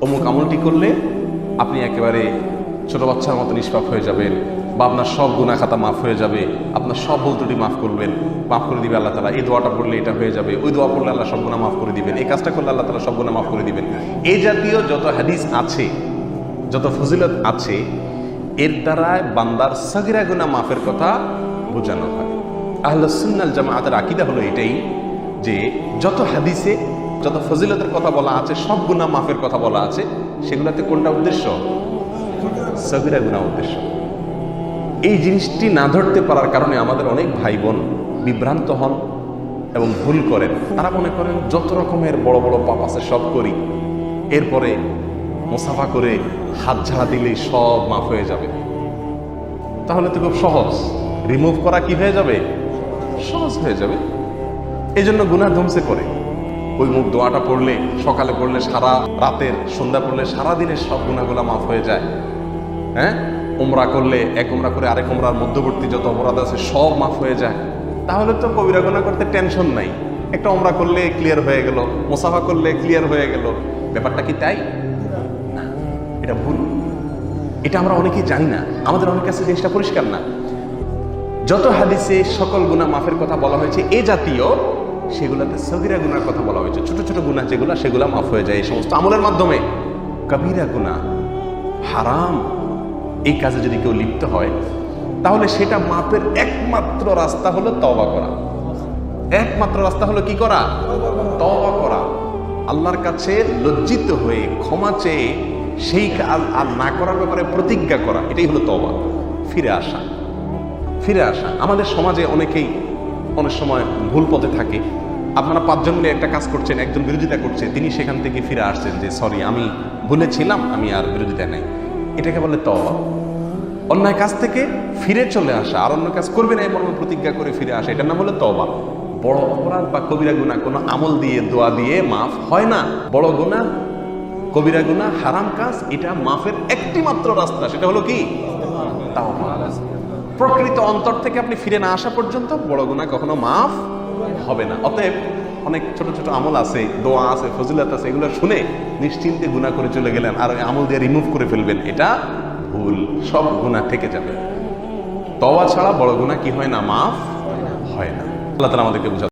অমুক আমলটি করলে আপনি একেবারে ছোট বাচ্চার মতো নিষ্পাপ হয়ে যাবেন, বা আপনার সব গুনাহ খাতা মাফ হয়ে যাবে, আপনার সব ভুল ত্রুটি মাফ করে দিবে আল্লাহ তাআলা। এই দোয়াটা পড়লে এটা হয়ে যাবে, ওই দোয়া পড়লে আল্লাহ সব গুনাহ মাফ করে দিবেন, এই কাজটা করলে আল্লাহ তাআলা সব গুনাহ মাফ করে দিবেন। এই জাতীয় যত হাদিস আছে, যত ফজিলত আছে, এর দ্বারা বান্দার সগীরা গুনাহ মাফের কথা বোঝানো হয়। আহলুস সুন্নাহ ওয়াল জামাআতের আকীদা হলো এটাই যে যত হাদিসে যত ফজিলতের কথা বলা আছে, সব গুনাহ মাফের কথা বলা আছে, সেগুলোতে কোনটা উদ্দেশ্য? সগীরা গুনাহ উদ্দেশ্য। এই জিনিসটি না ধরতে পারার কারণে আমাদের অনেক ভাই বোন বিভ্রান্ত হন এবং ভুল করেন। তারা মনে করেন যত রকমের বড় বড় পাপ আছে সব করি, এরপরে মুসাফা করে হাত ঝাড়া দিলেই সব মাফ হয়ে যাবে। তাহলে তো খুব সহজ, রিমুভ করা কি হয়ে যাবে? সহজ হয়ে যাবে। এই জন্য গুনাহ ধমসে করে ওই মুখ দোয়াটা পড়লে, সকালে পড়লে সারা রাতের, সন্ধ্যা পড়লে সারা দিনের সব গুনাহগুলো মাফ হয়ে যায়। হ্যাঁ, উমরা করলে এক উমরা করে আরেক উমরার মধ্যবর্তী যত অপরাধ আছে সব মাফ হয়ে যায়। তাহলে তো কবিরা গুনাহ করতে টেনশন নাই, একটা উমরা করলে ক্লিয়ার হয়ে গেল, মুসাফা করলে ক্লিয়ার হয়ে গেল। ব্যাপারটা কি তাই? না, এটা ভুল। এটা আমরা অনেকেই জানি না, আমাদের অনেক কাছে জিনিসটা পরিষ্কার না। যত হাদিসে সকল গুনাহ মাফের কথা বলা হয়েছে এ জাতীয়, সেগুলোতে সগীরা গুনার কথা বলা হয়েছে। ছোট ছোট গুনাহ যেগুলো, সেগুলো মাফ হয়ে যায় এই সমস্ত আমলের মাধ্যমে। কবিরা গুনাহ, হারাম, এই কাজে যদি কেউ লিপ্ত হয়, তাহলে সেটা মাপের একমাত্র রাস্তা হলো তওবা করা। একমাত্র রাস্তা হলো কি করা? তওবা করা। আল্লাহর কাছে লজ্জিত হয়ে ক্ষমা চেয়ে সেই কাজ আর না করার ব্যাপারে প্রতিজ্ঞা করা, এটাই হলো তওবা। ফিরে আসা, ফিরে আসা। আমাদের সমাজে অনেকেই অনেক সময় ভুল পথে থাকে। আপনারা 5 জন মিলে একটা কাজ করছেন, একজন বিরোধিতা করছে, তিনি সেখান থেকে ফিরে আসছেন যে সরি, আমি ভুলে ছিলাম, আমি আর বিরোধিতা নেই। এটাকে বলে তওবা। অন্যায় কাজ থেকে ফিরে চলে আসা, আর অন্য কাজ করবে না এই মর্মে প্রতিজ্ঞা করে ফিরে আসা, এটার নাম হলো তওবা। বড় অপরাধ বা কবিরা গুনাহ কোনো আমল দিয়ে, দোয়া দিয়ে মাফ হয় না। বড় গুনাহ, কবিরা গুনাহ, হারাম কাজ, এটা মাফের একটি মাত্র রাস্তা, সেটা হলো কি? তাওবা। প্রকৃত অন্তর থেকে আপনি ফিরে না আসা পর্যন্ত বড় গুনাহ কখনো মাফ হবে না। অতএব অনেক ছোট ছোট আমল আছে, দোয়া আছে, ফজিলত আছে, এগুলো শুনে নিশ্চিন্তে গুনাহ করে চলে গেলেন আর ওই আমল দিয়ে রিমুভ করে ফেলবেন, এটা ভুল। সব গুনাহ থেকে যাবে। তওবা ছাড়া বড় গুনাহ কি হয় না? মাফ হয় না। আল্লাহ তাআলা আমাদেরকে বুঝান।